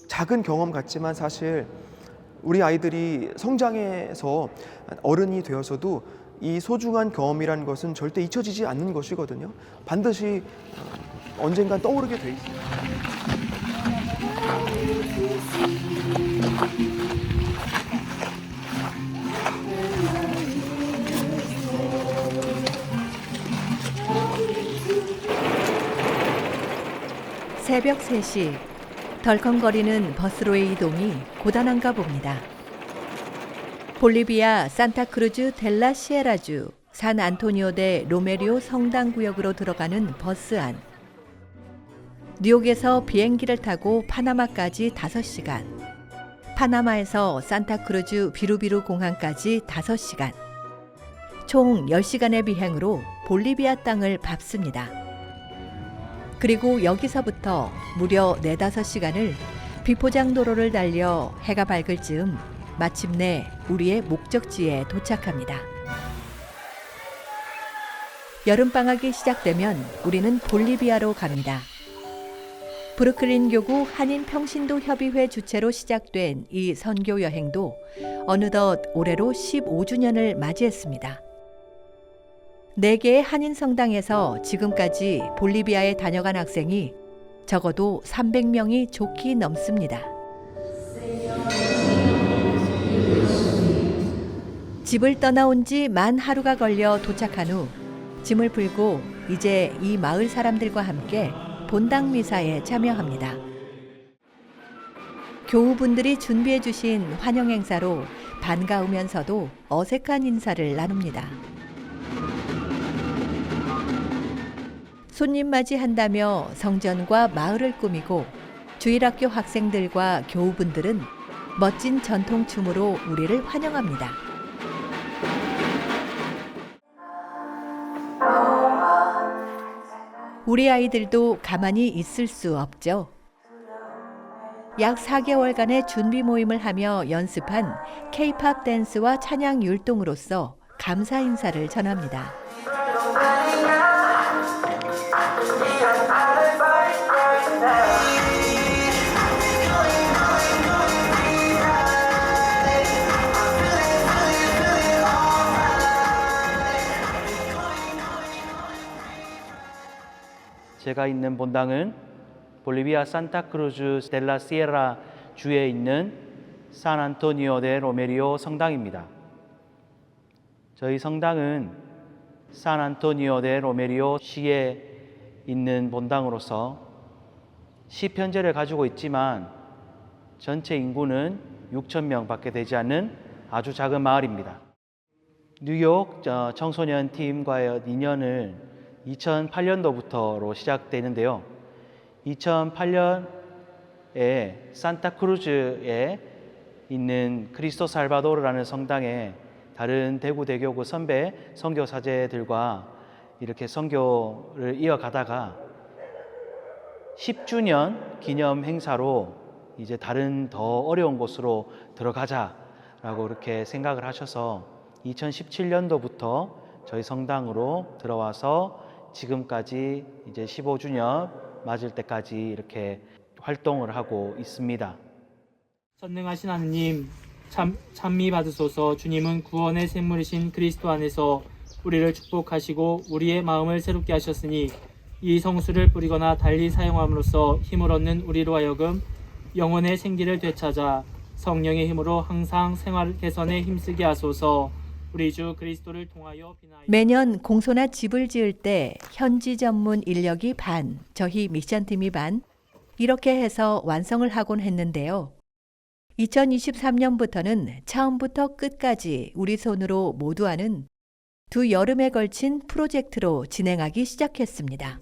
작은 경험 같지만 사실 우리 아이들이 성장해서 어른이 되어서도 이 소중한 경험이라는 것은 절대 잊혀지지 않는 것이거든요. 반드시 언젠간 떠오르게 돼 있습니다. 새벽 3시, 덜컹거리는 버스로의 이동이 고단한가 봅니다. 볼리비아 산타크루즈 델라 시에라주 산 안토니오 데 로메리오 성당 구역으로 들어가는 버스 안. 뉴욕에서 비행기를 타고 파나마까지 5시간, 파나마에서 산타크루즈 비루비루 공항까지 5시간, 총 10시간의 비행으로 볼리비아 땅을 밟습니다. 그리고 여기서부터 무려 4-5시간을 비포장 도로를 달려 해가 밝을 즈음 마침내 우리의 목적지에 도착합니다. 여름방학이 시작되면 우리는 볼리비아로 갑니다. 브루클린 교구 한인평신도 협의회 주최로 시작된 이 선교 여행도 어느덧 올해로 15주년을 맞이했습니다. 4개의 한인 성당에서 지금까지 볼리비아에 다녀간 학생이 적어도 300명이 좋게 넘습니다. 집을 떠나온 지 만 하루가 걸려 도착한 후 짐을 풀고 이제 이 마을 사람들과 함께 본당 미사에 참여합니다. 교우분들이 준비해 주신 환영 행사로 반가우면서도 어색한 인사를 나눕니다. 손님 맞이한다며 성전과 마을을 꾸미고 주일학교 학생들과 교우분들은 멋진 전통춤으로 우리를 환영합니다. 우리 아이들도 가만히 있을 수 없죠. 약 4개월간의 준비 모임을 하며 연습한 K-팝 댄스와 찬양 율동으로서 감사 인사를 전합니다. 제가 있는 본당은 볼리비아 산타크루즈 델라 시에라 주에 있는 산 안토니오 데 로메리오 성당입니다. 저희 성당은 산 안토니오 데 로메리오 시에 있는 본당으로서 시편제를 가지고 있지만 전체 인구는 6,000명 밖에 되지 않는 아주 작은 마을입니다. 뉴욕 청소년 팀과의 인연을 2008년도부터로 시작되는데요. 2008년에 산타크루즈에 있는 크리스토 살바도르라는 성당에 다른 대구 대교구 선배 선교 사제들과 이렇게 선교를 이어가다가 10주년 기념 행사로 이제 다른 더 어려운 곳으로 들어가자라고 이렇게 생각을 하셔서 2017년도부터 저희 성당으로 들어와서 지금까지 이제 15주년 맞을 때까지 이렇게 활동을 하고 있습니다. 전능하신 하느님, 찬미 받으소서. 주님은 구원의 샘물이신 그리스도 안에서 우리를 축복하시고 우리의 마음을 새롭게 하셨으니 이 성수를 뿌리거나 달리 사용함으로써 힘을 얻는 우리로 하여금 영혼의 생기를 되찾아 성령의 힘으로 항상 생활 개선에 힘쓰게 하소서. 우리 주 그리스도를 통하여 비나이. 매년 공소나 집을 지을 때 현지 전문 인력이 반, 저희 미션팀이 반, 이렇게 해서 완성을 하곤 했는데요. 2023년부터는 처음부터 끝까지 우리 손으로 모두 하는 2여름에 걸친 프로젝트로 진행하기 시작했습니다.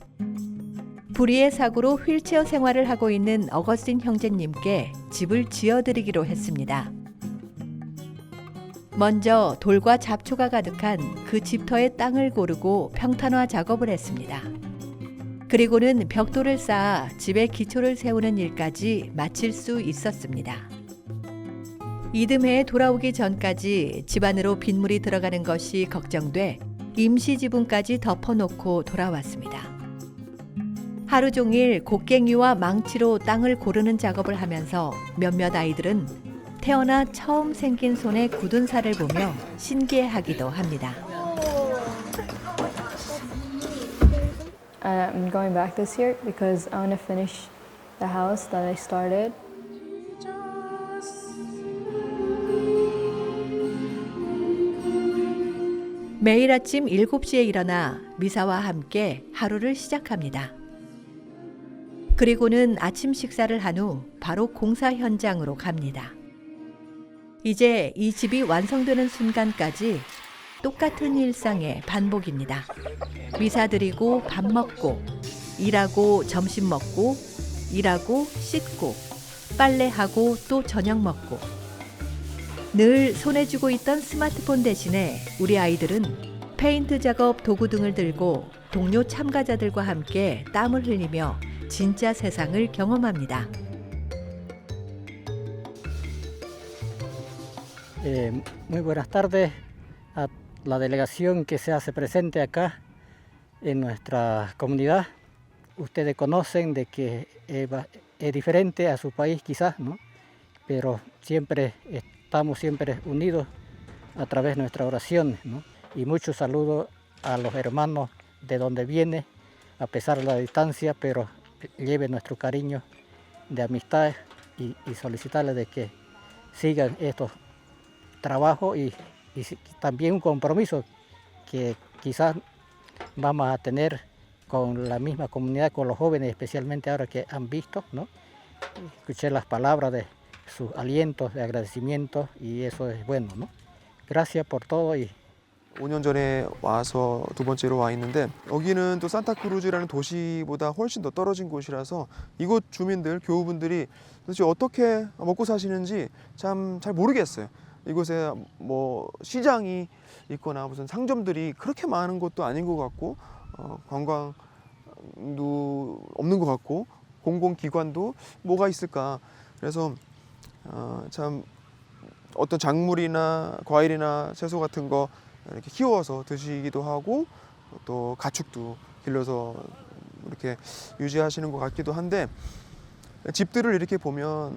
불의의 사고로 휠체어 생활을 하고 있는 어거스틴 형제님께 집을 지어드리기로 했습니다. 먼저 돌과 잡초가 가득한 그 집터의 땅을 고르고 평탄화 작업을 했습니다. 그리고는 벽돌을 쌓아 집의 기초를 세우는 일까지 마칠 수 있었습니다. 이듬해에 돌아오기 전까지 집안으로 빗물이 들어가는 것이 걱정돼 임시 지붕까지 덮어놓고 돌아왔습니다. 하루 종일 곡괭이와 망치로 땅을 고르는 작업을 하면서 몇몇 아이들은 태어나 처음 생긴 손에 굳은 살을 보며 신기해하기도 합니다. I'm going back this year because I want to finish the house that I started. 매일 아침 7시에 일어나 미사와 함께 하루를 시작합니다. 그리고는 아침 식사를 한 후 바로 공사 현장으로 갑니다. 이제 이 집이 완성되는 순간까지 똑같은 일상의 반복입니다. 미사 드리고 밥 먹고, 일하고 점심 먹고, 일하고 씻고, 빨래하고 또 저녁 먹고. 늘 손에 쥐고 있던 스마트폰 대신에 우리 아이들은 페인트 작업 도구 등을 들고 동료 참가자들과 함께 땀을 흘리며 진짜 세상을 경험합니다. Muy buenas tardes a la delegación que se hace presente acá en nuestra comunidad. Ustedes conocen de que es diferente a su país quizás, ¿no? Pero siempre estamos siempre unidos a través de nuestra oración, ¿no? Y muchos saludos a los hermanos de donde viene, a pesar de la distancia, pero lleven nuestro cariño de amistad y solicitarles de que sigan estos trabajos y también un compromiso que quizás vamos a tener con la misma comunidad, con los jóvenes, especialmente ahora que han visto, ¿no? Escuché las palabras de sus alientos, de agradecimiento y eso es bueno, ¿no? Gracias por todo y 5년 전에 와서 두 번째로 와 있는데 여기는 또 산타크루즈라는 도시보다 훨씬 더 떨어진 곳이라서 이곳 주민들, 교우분들이 도대체 어떻게 먹고 사시는지 참 잘 모르겠어요. 이곳에 뭐 시장이 있거나 무슨 상점들이 그렇게 많은 곳도 아닌 것 같고 관광도 없는 것 같고 공공기관도 뭐가 있을까. 그래서 참 어떤 작물이나 과일이나 채소 같은 거 이렇게 키워서 드시기도 하고 또 가축도 길러서 이렇게 유지하시는 것 같기도 한데 집들을 이렇게 보면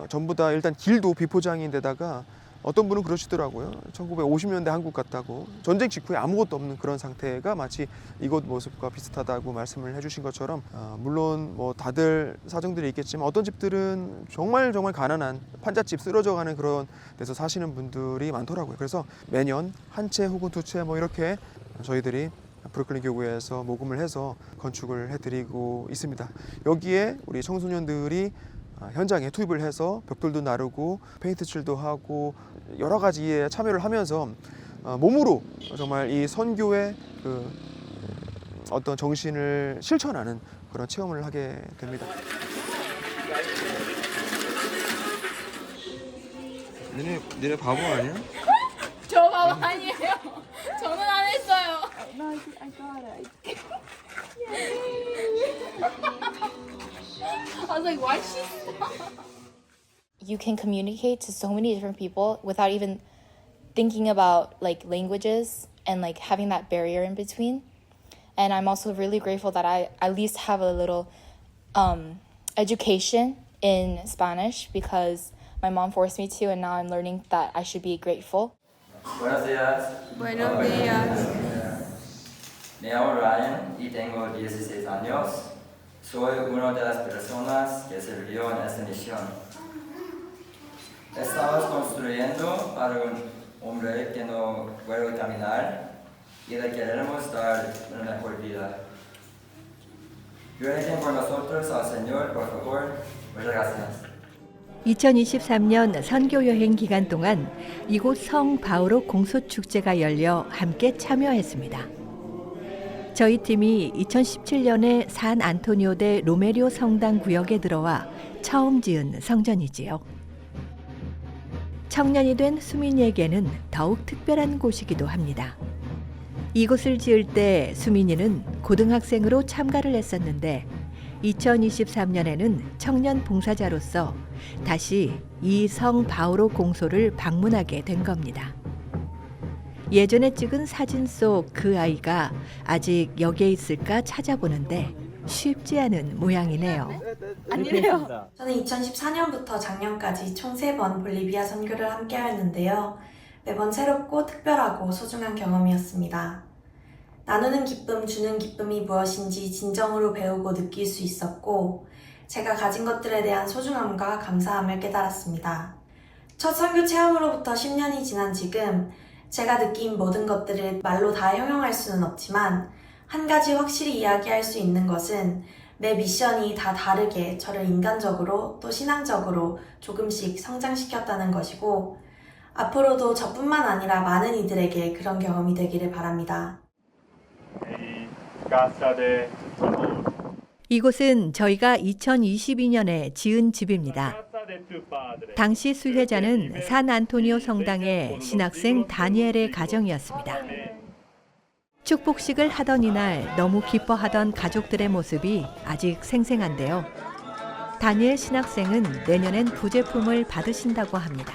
전부 다 일단 길도 비포장인데다가 어떤 분은 그러시더라고요. 1950년대 한국 같다고 전쟁 직후에 아무것도 없는 그런 상태가 마치 이곳 모습과 비슷하다고 말씀을 해주신 것처럼 물론 뭐 다들 사정들이 있겠지만 어떤 집들은 정말 가난한 판잣집 쓰러져가는 그런 데서 사시는 분들이 많더라고요. 그래서 매년 한 채 혹은 두 채 뭐 이렇게 저희들이 브루클린 교구에서 모금을 해서 건축을 해드리고 있습니다. 여기에 우리 청소년들이 현장에 투입을 해서 벽돌도 나르고 페인트 칠도 하고 여러 가지에 참여를 하면서 몸으로 정말 이 선교의 그 어떤 정신을 실천하는 그런 체험을 하게 됩니다. 니네 바보 아니야? 저 바보 아니에요. 저는 안 했어요. I was like, why she stop? You can communicate to so many different people without even thinking about like languages and like having that barrier in between. And I'm also really grateful that I at least have a little education in Spanish because my mom forced me to, and now I'm learning that I should be grateful. Buenos días. Buenos días. Me llamo Ryan y tengo 16 años. Soy una de las personas que sirvió en esta misión. Estamos construyendo para un hombre que no puede caminar y le queremos dar una mejor vida. Rueguen por nosotros al Señor, por favor. Muchas gracias. 2023년 선교 여행 기간 동안 이곳 성 바오로 공소축제가 열려 함께 참여했습니다. 저희 팀이 2017년에 산 안토니오 데 로메리오 성당 구역에 들어와 처음 지은 성전이지요. 청년이 된 수민이에게는 더욱 특별한 곳이기도 합니다. 이곳을 지을 때 수민이는 고등학생으로 참가를 했었는데 2023년에는 청년 봉사자로서 다시 이 성 바오로 공소를 방문하게 된 겁니다. 예전에 찍은 사진 속 그 아이가 아직 여기에 있을까 찾아보는데 쉽지 않은 모양이네요. 아니래요. 저는 2014년부터 작년까지 총 3번 볼리비아 선교를 함께 하였는데요. 매번 새롭고 특별하고 소중한 경험이었습니다. 나누는 기쁨, 주는 기쁨이 무엇인지 진정으로 배우고 느낄 수 있었고, 제가 가진 것들에 대한 소중함과 감사함을 깨달았습니다. 첫 선교 체험으로부터 10년이 지난 지금, 제가 느낀 모든 것들을 말로 다 형용할 수는 없지만, 한 가지 확실히 이야기할 수 있는 것은 내 미션이 다 다르게 저를 인간적으로 또 신앙적으로 조금씩 성장시켰다는 것이고, 앞으로도 저뿐만 아니라 많은 이들에게 그런 경험이 되기를 바랍니다. 이곳은 저희가 2022년에 지은 집입니다. 당시 수혜자는 산 안토니오 성당의 신학생 다니엘의 가정이었습니다. 축복식을 하던 이날 너무 기뻐하던 가족들의 모습이 아직 생생한데요. 다니엘 신학생은 내년엔 부제품을 받으신다고 합니다.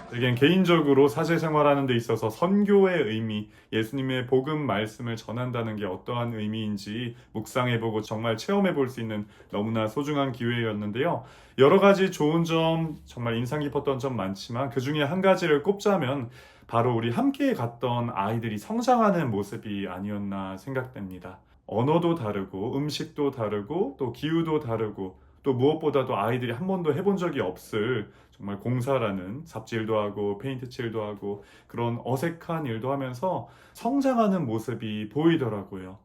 제겐 개인적으로 사제생활하는 데 있어서 선교의 의미, 예수님의 복음 말씀을 전한다는 게 어떠한 의미인지 묵상해보고 정말 체험해볼 수 있는 너무나 소중한 기회였는데요. 여러 가지 좋은 점, 정말 인상 깊었던 점 많지만 그 중에 한 가지를 꼽자면 바로 우리 함께 갔던 아이들이 성장하는 모습이 아니었나 생각됩니다. 언어도 다르고 음식도 다르고 또 기후도 다르고 또 무엇보다도 아이들이 한 번도 해본 적이 없을 정말 공사라는 잡지일도 하고 페인트 칠도 하고 그런 어색한 일도 하면서 성장하는 모습이 보이더라고요.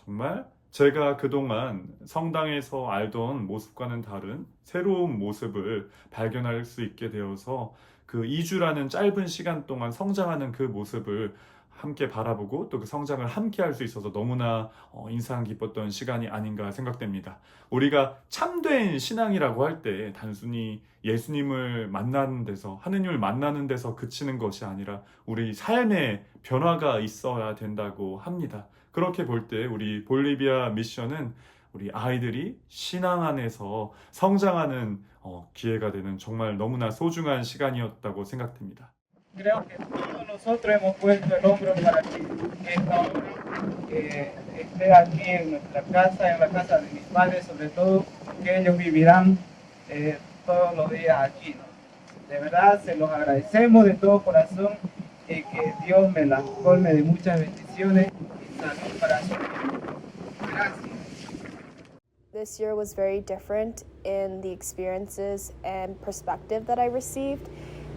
정말 제가 그동안 성당에서 알던 모습과는 다른 새로운 모습을 발견할 수 있게 되어서 그 2주라는 짧은 시간 동안 성장하는 그 모습을 함께 바라보고 또 그 성장을 함께 할 수 있어서 너무나 인상 깊었던 시간이 아닌가 생각됩니다. 우리가 참된 신앙이라고 할 때 단순히 예수님을 만나는 데서, 하느님을 만나는 데서 그치는 것이 아니라 우리 삶에 변화가 있어야 된다고 합니다. 그렇게 볼 때 우리 볼리비아 미션은 우리 아이들이 신앙 안에서 성장하는 기회가 되는 정말 너무나 소중한 시간이었다고 생각됩니다. Creo que todos nosotros hemos puesto el hombro para que esta obra esté aquí en nuestra casa, en la casa de mis padres, sobre todo que ellos vivirán todos los días aquí, ¿no? De verdad se los agradecemos de todo corazón y que Dios me las colme de muchas bendiciones y salud para su vida. Gracias. This year was very different in the experiences and perspective that I received.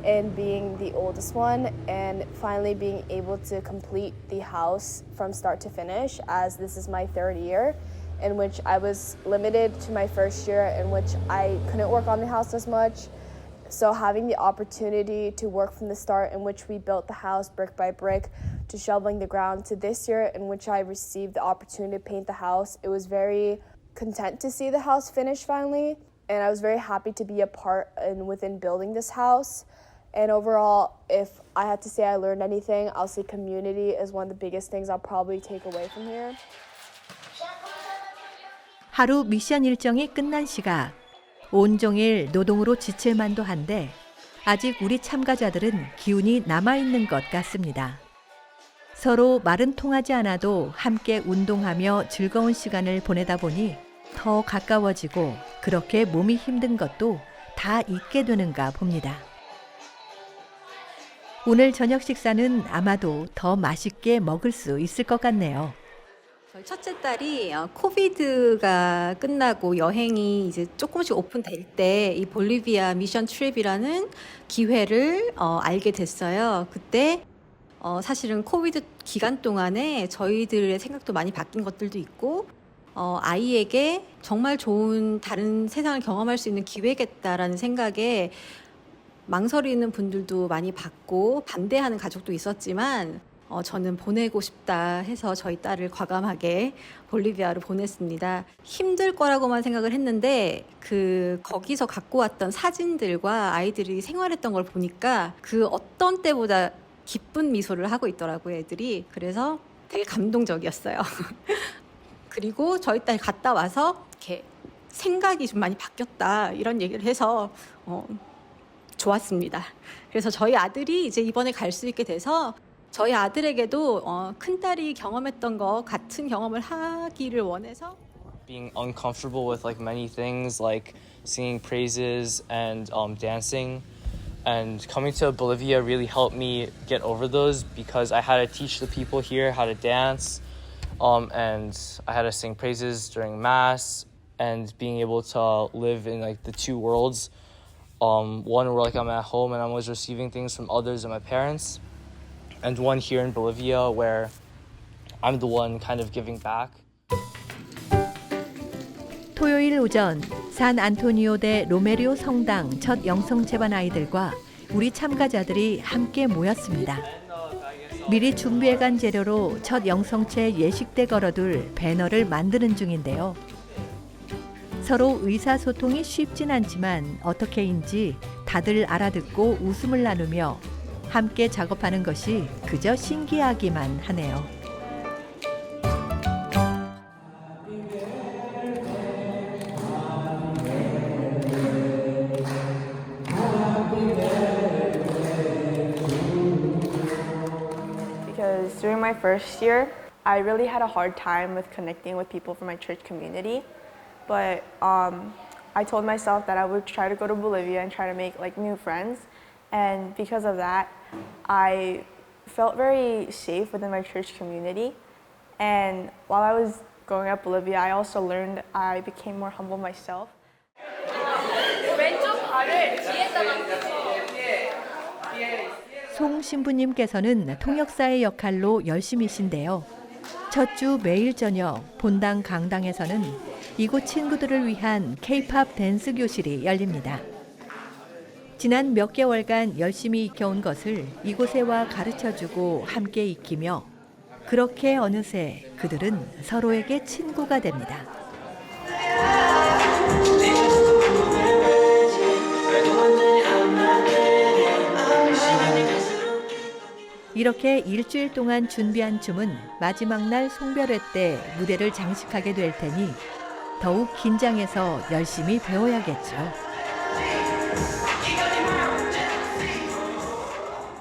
And being the oldest one and finally being able to complete the house from start to finish, as this is my 3rd year, in which I was limited to my 1st year in which I couldn't work on the house as much. So having the opportunity to work from the start in which we built the house brick by brick to shoveling the ground to this year in which I received the opportunity to paint the house, it was very content to see the house finish finally, and I was very happy to be a part within building this house. And overall, if I had to say I learned anything, I'll say community is one of the biggest things I'll probably take away from here. 하루 미션 일정이 끝난 시각. 온종일 노동으로 지칠 만도 한데 아직 우리 참가자들은 기운이 남아있는 것 같습니다. 서로 말은 통하지 않아도 함께 운동하며 즐거운 시간을 보내다 보니 더 가까워지고 그렇게 몸이 힘든 것도 다 잊게 되는가 봅니다. 오늘 저녁 식사는 아마도 더 맛있게 먹을 수 있을 것 같네요. 저희 첫째 딸이 코비드가 끝나고 여행이 이제 조금씩 오픈될 때 이 볼리비아 미션 트립이라는 기회를 알게 됐어요. 그때 사실은 코비드 기간 동안에 저희들의 생각도 많이 바뀐 것들도 있고 아이에게 정말 좋은 다른 세상을 경험할 수 있는 기회겠다라는 생각에 망설이는 분들도 많이 봤고 반대하는 가족도 있었지만 저는 보내고 싶다 해서 저희 딸을 과감하게 볼리비아로 보냈습니다. 힘들 거라고만 생각을 했는데 거기서 갖고 왔던 사진들과 아이들이 생활했던 걸 보니까 그 어떤 때보다 기쁜 미소를 하고 있더라고요, 애들이. 그래서 되게 감동적이었어요. 그리고 저희 딸 갔다 와서 이렇게 생각이 좀 많이 바뀌었다 이런 얘기를 해서 좋았습니다. 그래서 저희 아들이 이제 이번에 갈 수 있게 돼서 저희 아들에게도 큰 딸이 경험했던 것 같은 경험을 하기를 원해서 being uncomfortable with like many things like singing praises and dancing. And coming to Bolivia really helped me get over those because I had to teach the people here how to dance, and I had to sing praises during mass, and being able to live in like the two worlds, one where like I'm at home and I was receiving things from others and my parents, and one here in Bolivia where I'm the one kind of giving back. 토요일 오전 산 안토니오 데 로메리오 성당 첫 영성 제반 아이들과 우리 참가자들이 함께 모였습니다. 미리 준비해간 재료로 첫 영성체 예식대 걸어둘 배너를 만드는 중인데요. 서로 의사소통이 쉽진 않지만 어떻게인지 다들 알아듣고 웃음을 나누며 함께 작업하는 것이 그저 신기하기만 하네요. Because during my first year, I really had a hard time with connecting with people from my church community. But I told myself that I would try to go to Bolivia and try to make like new friends. And because of that, I felt very safe within my church community. And while I was growing up in Bolivia, I also learned I became more humble myself. 송 신부님께서는 통역사의 역할로 열심히신데요. 첫 주 매일 저녁 본당 강당에서는 이곳 친구들을 위한 K-팝 댄스 교실이 열립니다. 지난 몇 개월간 열심히 익혀온 것을 이곳에 와 가르쳐주고 함께 익히며 그렇게 어느새 그들은 서로에게 친구가 됩니다. 이렇게 일주일 동안 준비한 춤은 마지막 날 송별회 때 무대를 장식하게 될 테니 더욱 긴장해서 열심히 배워야겠죠.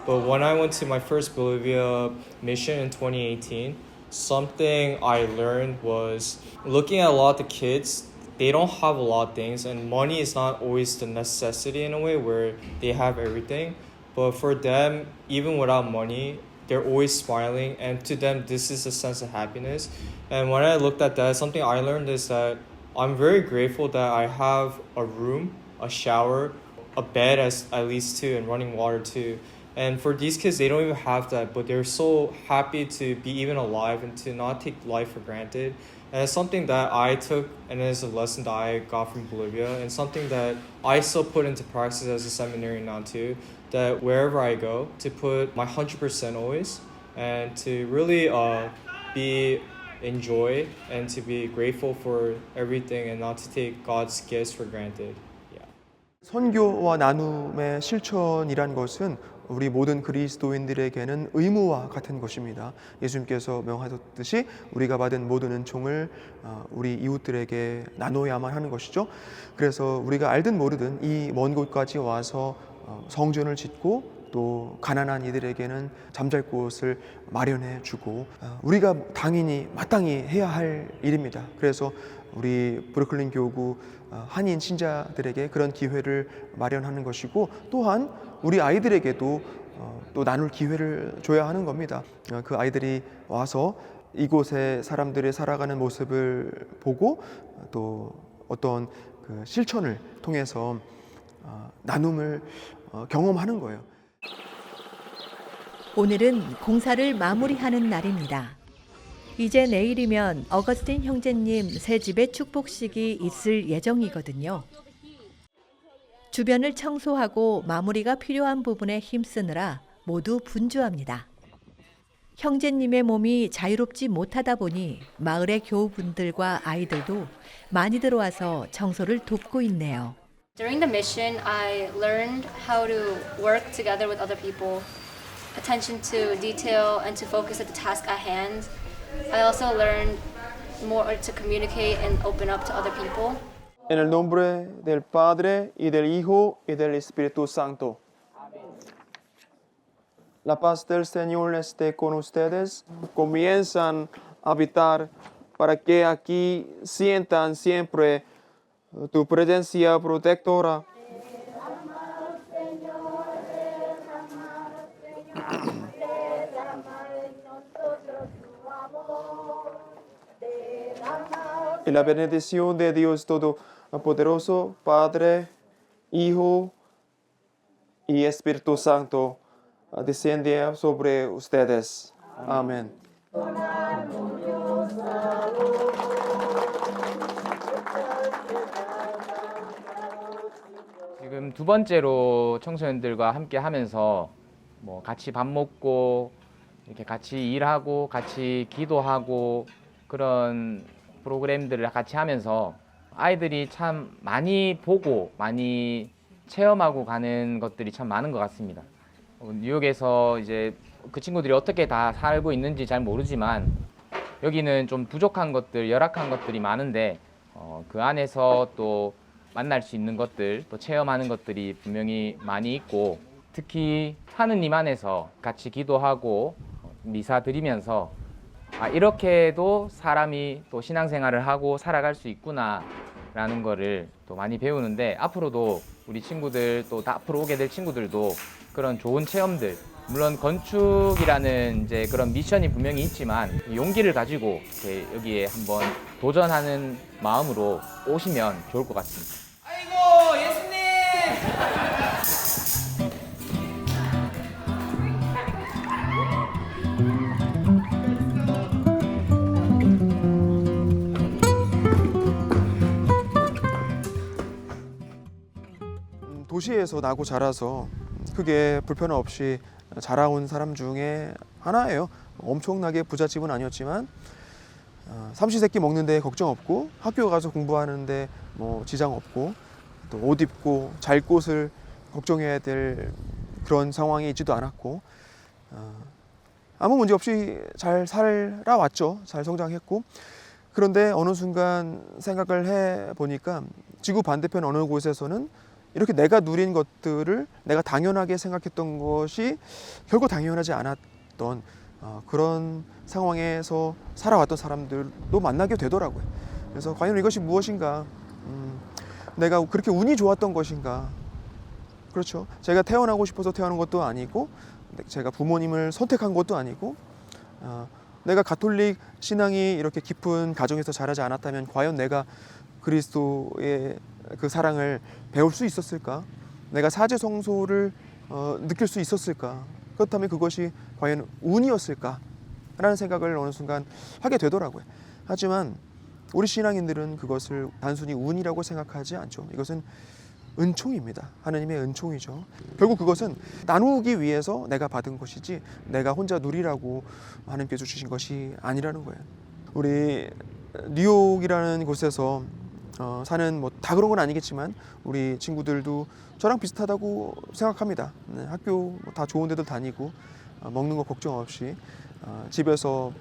But when I went to my first Bolivia mission in 2018, something I learned was looking at a lot of the kids, they don't have a lot of things, and money is not always the necessity in a way where they have everything. But for them, even without money, they're always smiling, and to them, this is a sense of happiness. And when I looked at that, something I learned is that I'm very grateful that I have a room, a shower, a bed at least too, and running water too. And for these kids, they don't even have that, but they're so happy to be even alive and to not take life for granted. And it's something that I took, and it's a lesson that I got from Bolivia, and something that I still put into practice as a seminarian now too, that wherever I go, to put my 100% always, and to really enjoy and to be grateful for everything and not to take God's gifts for granted. 선교와 나눔의 실천이란 것은 우리 모든 그리스도인들에게는 의무와 같은 것입니다. 예수님께서 명하셨듯이 우리가 받은 모든 은총을 우리 이웃들에게 나눠야만 하는 것이죠. 그래서 우리가 알든 모르든 이 먼 곳까지 와서 성전을 짓고 또 가난한 이들에게는 잠잘 곳을 마련해 주고 우리가 당연히 마땅히 해야 할 일입니다. 그래서 우리 브루클린 교구 한인 신자들에게 그런 기회를 마련하는 것이고 또한 우리 아이들에게도 또 나눌 기회를 줘야 하는 겁니다. 그 아이들이 와서 이곳의 사람들이 살아가는 모습을 보고 또 어떤 그 실천을 통해서 나눔을 경험하는 거예요. 오늘은 공사를 마무리하는 날입니다. 이제 내일이면 어거스틴 형제님 새 집의 축복식이 있을 예정이거든요. 주변을 청소하고 마무리가 필요한 부분에 힘쓰느라 모두 분주합니다. 형제님의 몸이 자유롭지 못하다 보니 마을의 교우분들과 아이들도 많이 들어와서 청소를 돕고 있네요. During the mission, I learned how to work together with other people, attention to detail, and to focus at the task at hand. I also learned more to communicate and open up to other people. En el nombre del Padre y del Hijo y del Espíritu Santo. La paz del Señor esté con ustedes. Comienzan a habitar para que aquí sientan siempre tu presencia protectora. Y la bendición de Dios Todopoderoso, Padre, Hijo y Espíritu Santo, desciende sobre ustedes. Amén. 지금 두 번째로 청소년들과 함께 하면서 뭐 같이 밥 먹고 이렇게 같이 일하고 같이 기도하고 그런 프로그램들을 같이 하면서 아이들이 참 많이 보고 많이 체험하고 가는 것들이 참 많은 것 같습니다. 뉴욕에서 이제 그 친구들이 어떻게 다 살고 있는지 잘 모르지만 여기는 좀 부족한 것들, 열악한 것들이 많은데 그 안에서 또 만날 수 있는 것들, 또 체험하는 것들이 분명히 많이 있고 특히 하느님 안에서 같이 기도하고 미사 드리면서 이렇게도 사람이 또 신앙생활을 하고 살아갈 수 있구나라는 거를 또 많이 배우는데 앞으로도 우리 친구들 또 앞으로 오게 될 친구들도 그런 좋은 체험들 물론 건축이라는 이제 그런 미션이 분명히 있지만 용기를 가지고 이렇게 여기에 한번 도전하는 마음으로 오시면 좋을 것 같습니다. 아이고 예수님! 도시에서 나고 자라서 크게 불편 없이 자라온 사람 중에 하나예요. 엄청나게 부잣집은 아니었지만 삼시세끼 먹는데 걱정 없고 학교 가서 공부하는데 뭐 지장 없고 또 옷 입고 잘 곳을 걱정해야 될 그런 상황이 있지도 않았고 아무 문제 없이 잘 살아왔죠. 잘 성장했고 그런데 어느 순간 생각을 해보니까 지구 반대편 어느 곳에서는 이렇게 내가 누린 것들을 내가 당연하게 생각했던 것이 결코 당연하지 않았던 그런 상황에서 살아왔던 사람들도 만나게 되더라고요. 그래서 과연 이것이 무엇인가? 내가 그렇게 운이 좋았던 것인가? 그렇죠. 제가 태어나고 싶어서 태어난 것도 아니고 제가 부모님을 선택한 것도 아니고 내가 가톨릭 신앙이 이렇게 깊은 가정에서 자라지 않았다면 과연 내가 그리스도의 그 사랑을 배울 수 있었을까? 내가 사제 성소를 느낄 수 있었을까? 그렇다면 그것이 과연 운이었을까? 라는 생각을 어느 순간 하게 되더라고요. 하지만 우리 신앙인들은 그것을 단순히 운이라고 생각하지 않죠. 이것은 은총입니다. 하나님의 은총이죠. 결국 그것은 나누기 위해서 내가 받은 것이지 내가 혼자 누리라고 하나님께서 주신 것이 아니라는 거예요. 우리 뉴욕이라는 곳에서 사는 뭐 다 그런 건 아니겠지만 우리 친구들도 저랑 비슷하다고 생각합니다. 학교 다 좋은 데도 다니고 먹는 거 걱정 없이 집에서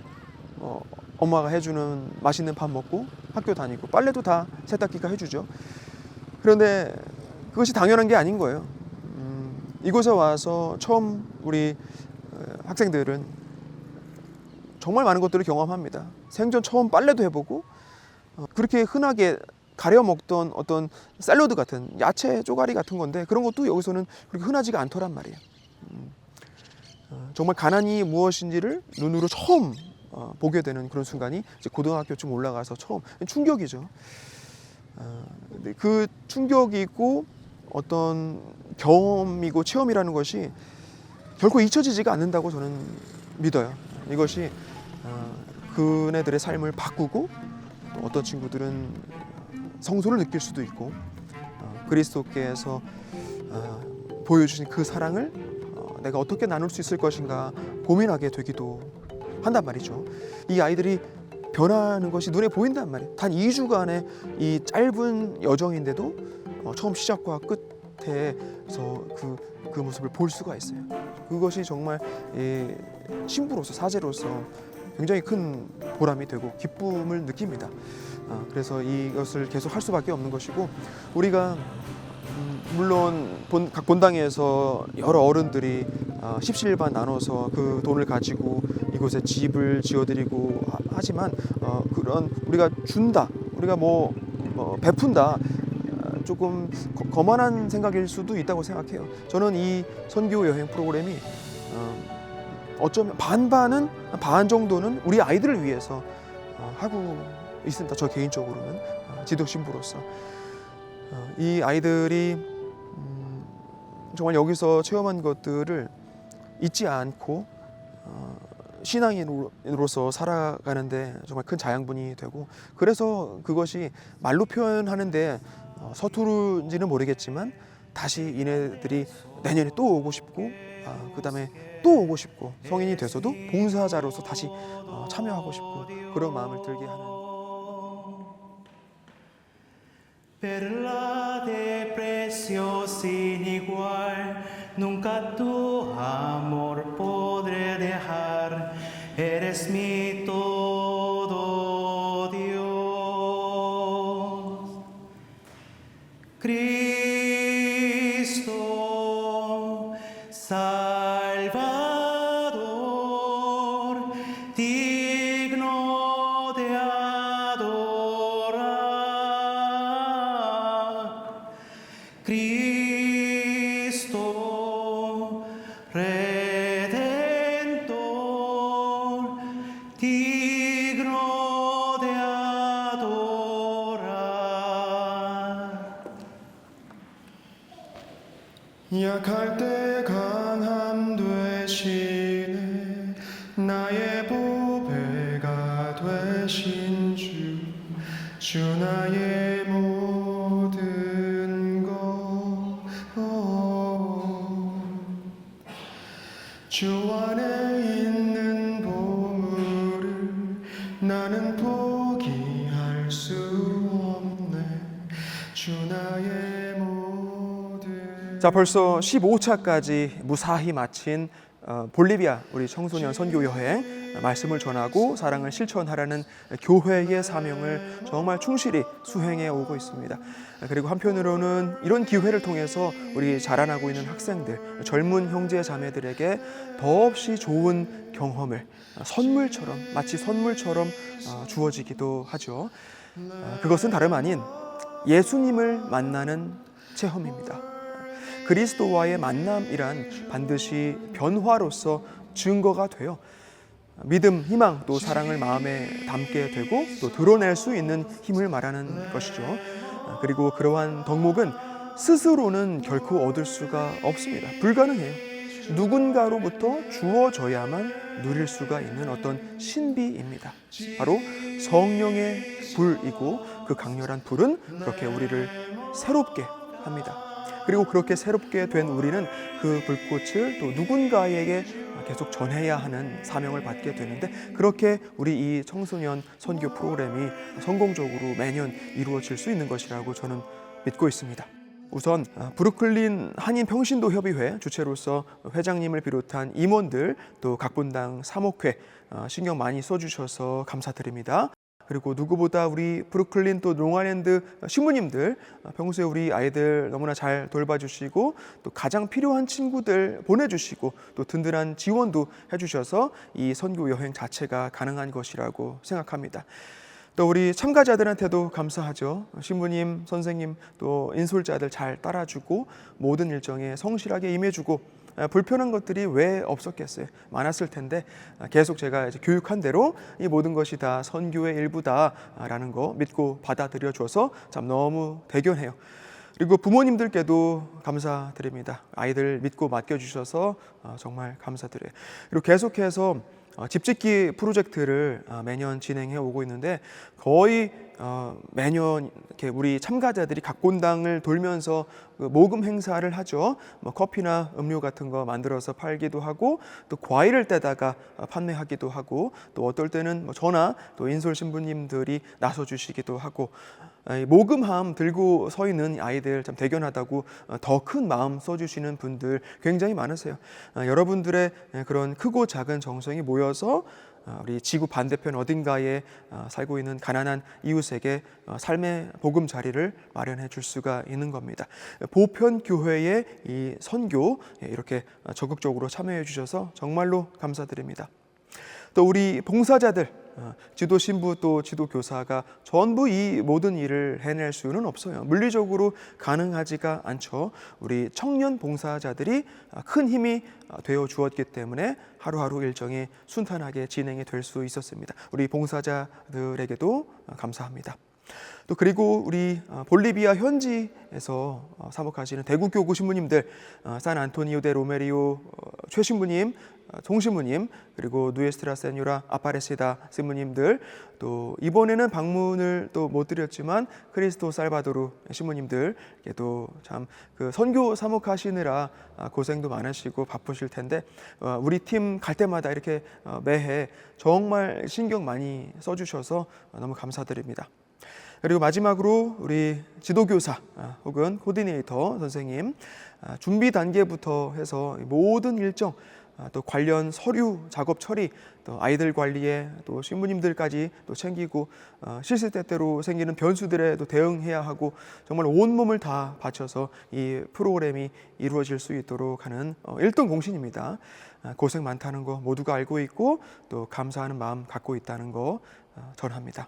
엄마가 해주는 맛있는 밥 먹고 학교 다니고 빨래도 다 세탁기가 해주죠. 그런데 그것이 당연한 게 아닌 거예요. 이곳에 와서 처음 우리 학생들은 정말 많은 것들을 경험합니다. 생전 처음 빨래도 해보고 그렇게 흔하게 가려 먹던 어떤 샐러드 같은 야채 쪼가리 같은 건데 그런 것도 여기서는 그렇게 흔하지가 않더란 말이에요. 정말 가난이 무엇인지를 눈으로 처음 보게 되는 그런 순간이 이제 고등학교쯤 올라가서 처음 충격이죠. 그 충격이고 어떤 경험이고 체험이라는 것이 결코 잊혀지지가 않는다고 저는 믿어요. 이것이 그네들의 삶을 바꾸고 어떤 친구들은 성소를 느낄 수도 있고 그리스도께서 보여주신 그 사랑을 내가 어떻게 나눌 수 있을 것인가 고민하게 되기도 한단 말이죠. 이 아이들이 변하는 것이 눈에 보인단 말이에요. 단 2주간의 이 짧은 여정인데도 처음 시작과 끝에서 그 모습을 볼 수가 있어요. 그것이 정말 신부로서 사제로서 굉장히 큰 보람이 되고 기쁨을 느낍니다. 그래서 이것을 계속 할 수밖에 없는 것이고 우리가 물론 각 본당에서 여러 어른들이 십시일반 나눠서 그 돈을 가지고 이곳에 집을 지어드리고 하지만 그런 우리가 준다, 우리가 베푼다, 조금 거만한 생각일 수도 있다고 생각해요. 저는 이 선교 여행 프로그램이 어쩌면 반 정도는 우리 아이들을 위해서 하고 있습니다. 저 개인적으로는 지도 신부로서 이 아이들이 정말 여기서 체험한 것들을 잊지 않고 신앙인으로서 살아가는데 정말 큰 자양분이 되고, 그래서 그것이 말로 표현하는데 서투른지는 모르겠지만 다시 이네들이 내년에 또 오고 싶고 그 다음에 또 오고 싶고 성인이 돼서도 봉사자로서 다시 참여하고 싶고 그런 마음을 들게 하는. Perla de precio sin igual, nunca tu amor podré dejar. Eres mi todo, Dios. Cristo, Salvador, digno de adorar. Cristo, Redentor, digno de adorar. 약할 때 강함 되시네, 나의 보배가 되신 주 나의 모든 것. 주 안에 있는 보물을 나는 포기할 수 없네, 주 나의 모든. 자, 벌써 15차까지 무사히 마친 볼리비아 우리 청소년 선교 여행, 말씀을 전하고 사랑을 실천하라는 교회의 사명을 정말 충실히 수행해 오고 있습니다. 그리고 한편으로는 이런 기회를 통해서 우리 자라나고 있는 학생들, 젊은 형제 자매들에게 더없이 좋은 경험을 마치 선물처럼 주어지기도 하죠. 그것은 다름 아닌 예수님을 만나는 체험입니다. 그리스도와의 만남이란 반드시 변화로서 증거가 되어 믿음, 희망, 또 사랑을 마음에 담게 되고 또 드러낼 수 있는 힘을 말하는 것이죠. 그리고 그러한 덕목은 스스로는 결코 얻을 수가 없습니다. 불가능해요. 누군가로부터 주어져야만 누릴 수가 있는 어떤 신비입니다. 바로 성령의 불이고 그 강렬한 불은 그렇게 우리를 새롭게 합니다. 그리고 그렇게 새롭게 된 우리는 그 불꽃을 또 누군가에게 계속 전해야 하는 사명을 받게 되는데, 그렇게 우리 이 청소년 선교 프로그램이 성공적으로 매년 이루어질 수 있는 것이라고 저는 믿고 있습니다. 우선 브루클린 한인 평신도 협의회 주체로서 회장님을 비롯한 임원들, 또 각 본당 사목회 신경 많이 써주셔서 감사드립니다. 그리고 누구보다 우리 브루클린 또 롱아일랜드 신부님들, 평소에 우리 아이들 너무나 잘 돌봐주시고 또 가장 필요한 친구들 보내주시고 또 든든한 지원도 해주셔서 이 선교 여행 자체가 가능한 것이라고 생각합니다. 또 우리 참가자들한테도 감사하죠. 신부님, 선생님, 또 인솔자들 잘 따라주고 모든 일정에 성실하게 임해주고, 불편한 것들이 왜 없었겠어요? 많았을 텐데 계속 제가 이제 교육한 대로 이 모든 것이 다 선교의 일부다라는 거 믿고 받아들여 줘서 참 너무 대견해요. 그리고 부모님들께도 감사드립니다. 아이들 믿고 맡겨주셔서 정말 감사드려요. 그리고 계속해서 집짓기 프로젝트를 매년 진행해 오고 있는데, 거의 매년 이렇게 우리 참가자들이 각 본당을 돌면서 모금 행사를 하죠. 커피나 음료 같은 거 만들어서 팔기도 하고, 또 과일을 떼다가 판매하기도 하고, 또 어떨 때는 저나 또 인솔 신부님들이 나서 주시기도 하고, 모금함 들고 서 있는 아이들 참 대견하다고 더 큰 마음 써주시는 분들 굉장히 많으세요. 여러분들의 그런 크고 작은 정성이 모여서 우리 지구 반대편 어딘가에 살고 있는 가난한 이웃에게 삶의 보금자리를 마련해 줄 수가 있는 겁니다. 보편교회의 이 선교 이렇게 적극적으로 참여해 주셔서 정말로 감사드립니다. 또 우리 봉사자들, 지도 신부 또 지도 교사가 전부 이 모든 일을 해낼 수는 없어요. 물리적으로 가능하지가 않죠. 우리 청년 봉사자들이 큰 힘이 되어 주었기 때문에 하루하루 일정이 순탄하게 진행이 될 수 있었습니다. 우리 봉사자들에게도 감사합니다. 또 그리고 우리 볼리비아 현지에서 사목하시는 대국교구 신부님들, 산 안토니오 데 로메리오 최 신부님, 송 신부님, 그리고 누에스트라 세뇨라 아파레시다 신부님들, 또 이번에는 방문을 또 못 드렸지만 크리스토 살바도르 신부님들께도 참 그 선교 사목하시느라 고생도 많으시고 바쁘실 텐데 우리 팀 갈 때마다 이렇게 매해 정말 신경 많이 써주셔서 너무 감사드립니다. 그리고 마지막으로 우리 지도교사 혹은 코디네이터 선생님, 준비 단계부터 해서 모든 일정, 또 관련 서류 작업 처리, 또 아이들 관리에 또 신부님들까지 또 챙기고 시시때때로 생기는 변수들에 또 대응해야 하고 정말 온몸을 다 바쳐서 이 프로그램이 이루어질 수 있도록 하는 1등 공신입니다. 고생 많다는 거 모두가 알고 있고 또 감사하는 마음 갖고 있다는 거 전합니다.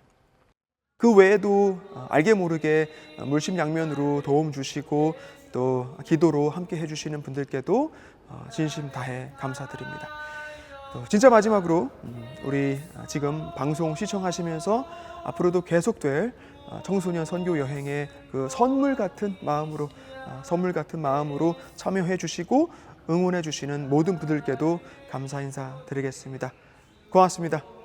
그 외에도 알게 모르게 물심양면으로 도움 주시고 또 기도로 함께 해주시는 분들께도 진심 다해 감사드립니다. 진짜 마지막으로 우리 지금 방송 시청하시면서 앞으로도 계속될 청소년 선교 여행의 그 선물 같은 마음으로 참여해 주시고 응원해 주시는 모든 분들께도 감사 인사 드리겠습니다. 고맙습니다.